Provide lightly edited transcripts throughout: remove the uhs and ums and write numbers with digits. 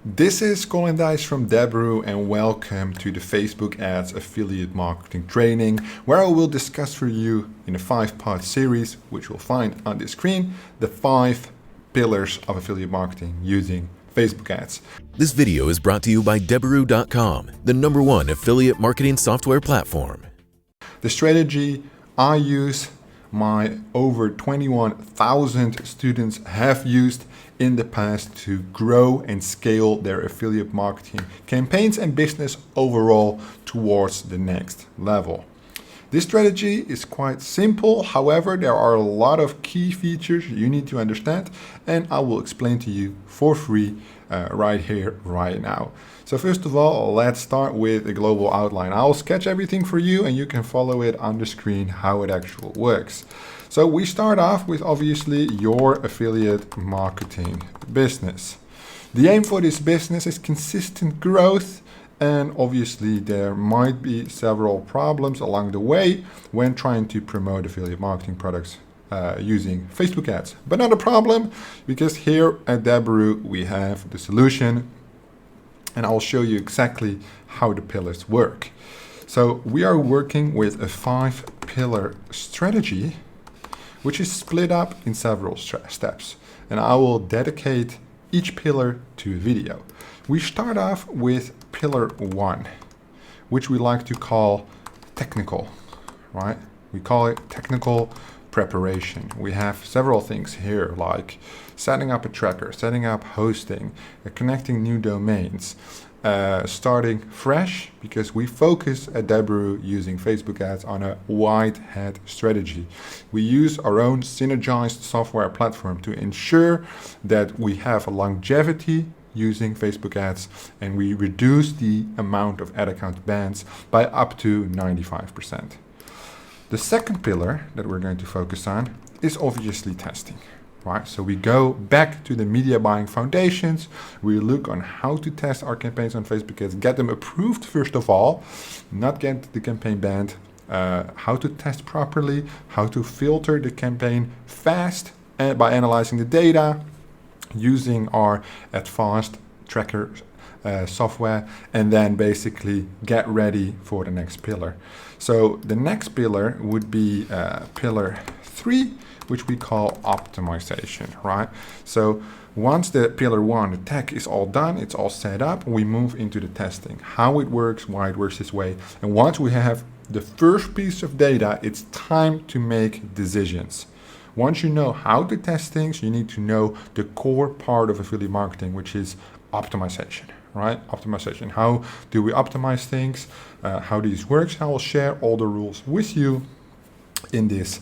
This is Colin Dijs from Debru, and welcome to the Facebook Ads Affiliate Marketing Training, where I will discuss for you in a 5-part series, which you'll find on the screen, the 5 pillars of affiliate marketing using Facebook ads. This video is brought to you by Debru.com, the #1 affiliate marketing software platform. The strategy I use, my over 21,000 students have used in the past to grow and scale their affiliate marketing campaigns and business overall towards the next level. This strategy is quite simple, however, there are a lot of key features you need to understand, and I will explain to you for free right here, right now. So first of all, let's start with a global outline. I'll sketch everything for you and you can follow it on the screen how it actually works. So we start off with obviously your affiliate marketing business. The aim for this business is consistent growth, and obviously there might be several problems along the way when trying to promote affiliate marketing products using Facebook ads. But not a problem, because here at Debru we have the solution, and I'll show you exactly how the pillars work. So we are working with a 5-pillar strategy, which is split up in several steps, and I will dedicate each pillar to a video. We start off with pillar 1, which we like to call technical, right? We call it technical preparation. We have several things here, like setting up a tracker, setting up hosting, connecting new domains, starting fresh, because we focus at Debru using Facebook ads on a wide head strategy. We use our own synergized software platform to ensure that we have a longevity using Facebook ads, and we reduce the amount of ad account bans by up to 95%. The second pillar that we're going to focus on is obviously testing. Right, so we go back to the media buying foundations. We look on how to test our campaigns on Facebook ads, get them approved first of all, not get the campaign banned, how to test properly, how to filter the campaign fast by analyzing the data, using our advanced tracker software, and then basically get ready for the next pillar. So the next pillar would be pillar 3, which we call optimization, right? So once the pillar 1, the tech, is all done, it's all set up, we move into the testing, how it works, why it works this way. And once we have the first piece of data, it's time to make decisions. Once you know how to test things, you need to know the core part of affiliate marketing, which is optimization, right? Optimization. How do we optimize things? How this works? I will share all the rules with you in this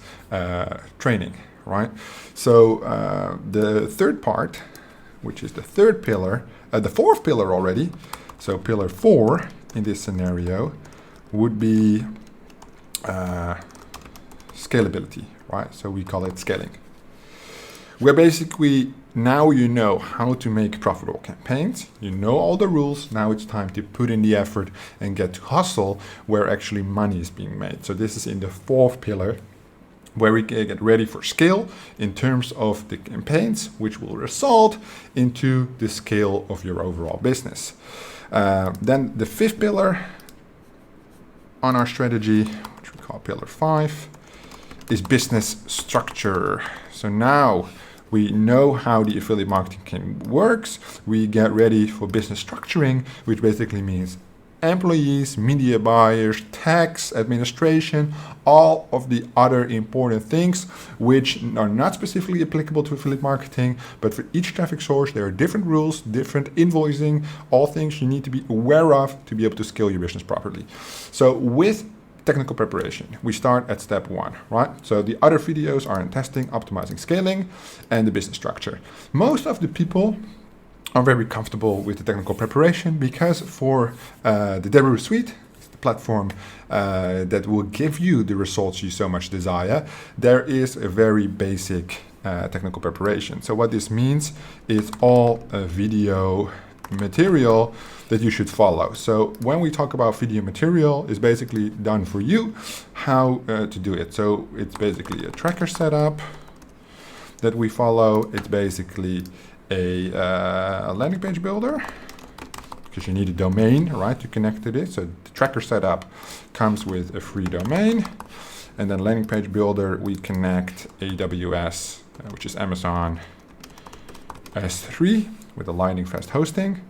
training, right? So the third part, which is the third pillar, the fourth pillar already, so pillar 4 in this scenario would be scalability, right? So we call it scaling. Where basically now you know how to make profitable campaigns, you know all the rules, now it's time to put in the effort and get to hustle where actually money is being made. So this is in the 4th pillar, where we get ready for scale in terms of the campaigns, which will result into the scale of your overall business. Then the 5th pillar on our strategy, which we call pillar 5, is business structure. So now we know how the affiliate marketing works. We get ready for business structuring, which basically means employees, media buyers, tax, administration, all of the other important things which are not specifically applicable to affiliate marketing, but for each traffic source there are different rules, different invoicing, all things you need to be aware of to be able to scale your business properly. So with technical preparation, we start at step 1, right? So the other videos are in testing, optimizing, scaling, and the business structure. Most of the people are very comfortable with the technical preparation because for the Debru suite, the platform that will give you the results you so much desire, there is a very basic technical preparation. So what this means is all video material that you should follow. So when we talk about video material, it's basically done for you how to do it. So it's basically a tracker setup that we follow. It's basically a landing page builder because you need a domain, right, to connect to this. So the tracker setup comes with a free domain. And then landing page builder, we connect AWS, which is Amazon S3 with a lightning fast hosting.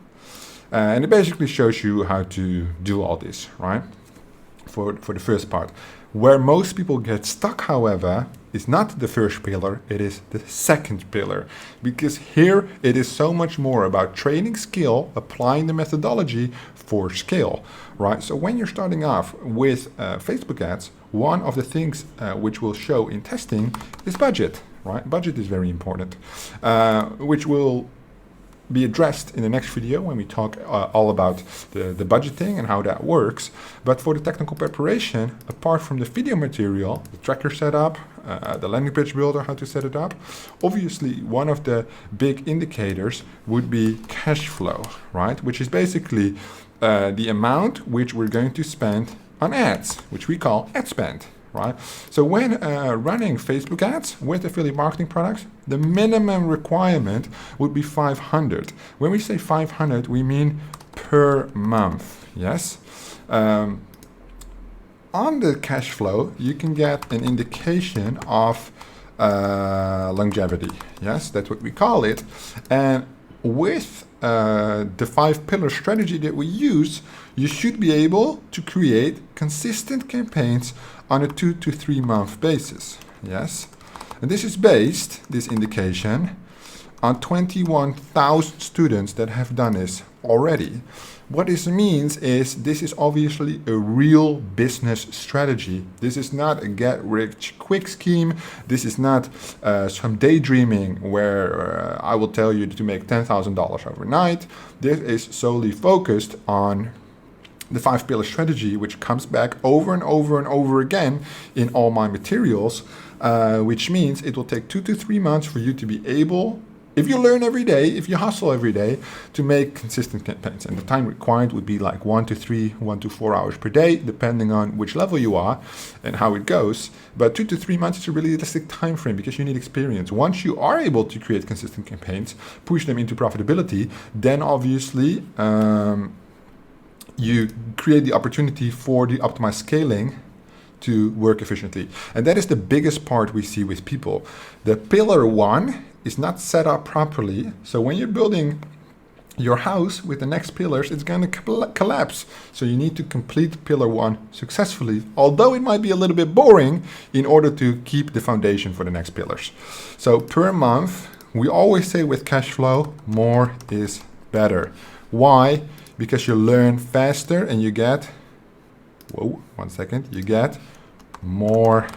And it basically shows you how to do all this, right? For the first part. Where most people get stuck, however, is not the first pillar, it is the second pillar. Because here it is so much more about training skill, applying the methodology for scale, right? So when you're starting off with Facebook ads, one of the things which will show in testing is budget, right? Budget is very important, which will be addressed in the next video when we talk all about the budgeting and how that works. But for the technical preparation, apart from the video material, the tracker setup, the landing page builder, how to set it up, obviously one of the big indicators would be cash flow, right? Which is basically the amount which we're going to spend on ads, which we call ad spend. Right? So when running Facebook ads with affiliate marketing products, the minimum requirement would be 500. When we say 500, we mean per month. Yes. On the cash flow, you can get an indication of longevity. Yes, that's what we call it. And with the 5-pillar strategy that we use, you should be able to create consistent campaigns on a 2 to 3 month basis. Yes, and this is based, this indication, on 21,000 students that have done this already. What this means is this is obviously a real business strategy. This is not a get-rich-quick scheme. This is not some daydreaming where I will tell you to make $10,000 overnight. This is solely focused on the 5-pillar strategy, which comes back over and over and over again in all my materials, which means it will take 2 to 3 months for you to be able, if you learn every day, if you hustle every day, to make consistent campaigns. And the time required would be like 1 to 4 hours per day, depending on which level you are and how it goes. But 2 to 3 months is a realistic time frame because you need experience. Once you are able to create consistent campaigns, push them into profitability, then obviously you create the opportunity for the optimized scaling to work efficiently. And that is the biggest part we see with people. The pillar 1 is not set up properly. So when you're building your house with the next pillars, it's going to collapse. So you need to complete pillar 1 successfully, although it might be a little bit boring, in order to keep the foundation for the next pillars. So per month, we always say with cash flow, more is better. Why? Because you learn faster and you get, you get more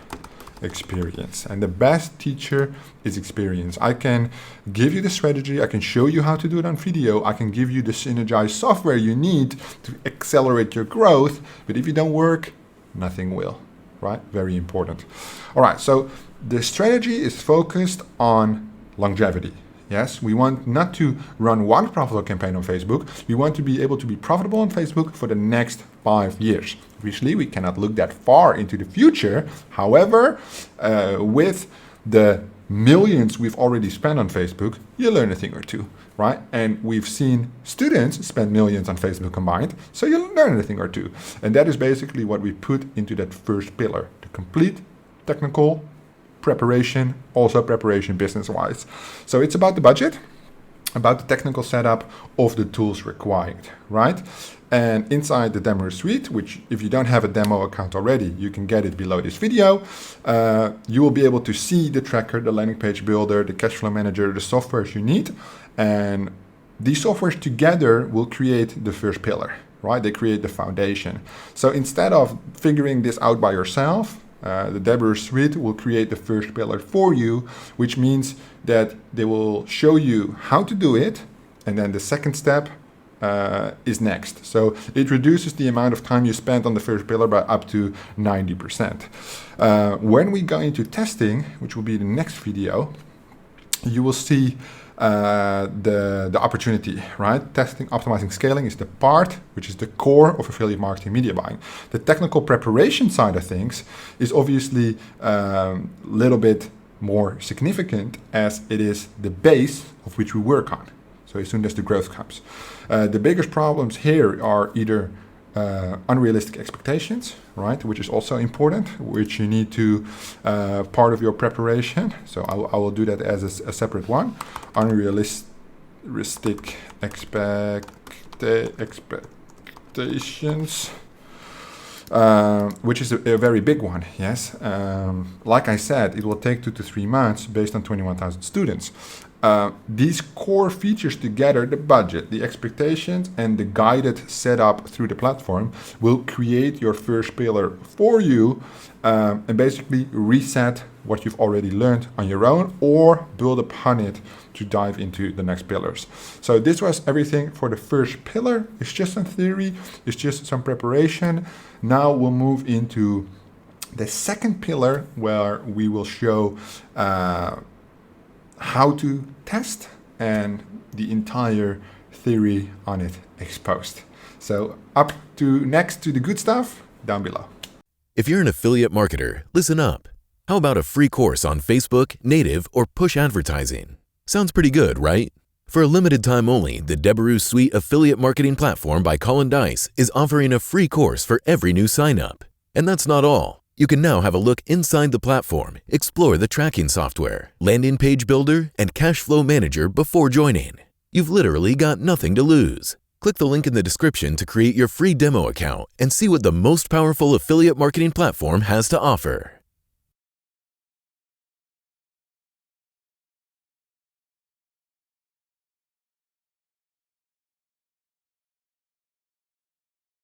experience. And the best teacher is experience. I can give you the strategy, I can show you how to do it on video, I can give you the synergized software you need to accelerate your growth, but if you don't work, nothing will, right? Very important. All right, so the strategy is focused on longevity. Yes, we want not to run one profitable campaign on Facebook. We want to be able to be profitable on Facebook for the next 5 years. Obviously, we cannot look that far into the future. However, with the millions we've already spent on Facebook, you learn a thing or two, right? And we've seen students spend millions on Facebook combined, so you learn a thing or two. And that is basically what we put into that first pillar, the complete technical preparation, also preparation business-wise. So it's about the budget, about the technical setup of the tools required, right? And inside the demo suite, which if you don't have a demo account already, you can get it below this video. You will be able to see the tracker, the landing page builder, the cash flow manager, the softwares you need. And these softwares together will create the first pillar, right? They create the foundation. So instead of figuring this out by yourself, the Deborah suite will create the first pillar for you, which means that they will show you how to do it, and then the second step is next. So it reduces the amount of time you spend on the first pillar by up to 90%. When we go into testing, which will be the next video, you will see the opportunity, right? Testing, optimizing, scaling is the part which is the core of affiliate marketing media buying. The technical preparation side of things is obviously a little bit more significant as it is the base of which we work on. So as soon as the growth comes. The biggest problems here are either unrealistic expectations, right, which is also important, which you need to part of your preparation. So I will do that as a separate one. Unrealistic expectations, which is a very big one, yes. Like I said, it will take 2 to 3 months based on 21,000 students. These core features together, the budget, the expectations, and the guided setup through the platform, will create your first pillar for you, and basically reset what you've already learned on your own, or build upon it to dive into the next pillars. So this was everything for the first pillar. It's just some theory, it's just some preparation. Now we'll move into the second pillar, where we will show how to test and the entire theory on it exposed. So up to next to the good stuff down below. If you're an affiliate marketer, listen up. How about a free course on Facebook, native, or push advertising? Sounds pretty good, right? For a limited time only, the Deboroo Suite Affiliate Marketing Platform by Colin Dijs is offering a free course for every new sign-up. And that's not all. You can now have a look inside the platform, explore the tracking software, landing page builder, and cash flow manager before joining. You've literally got nothing to lose. Click the link in the description to create your free demo account and see what the most powerful affiliate marketing platform has to offer.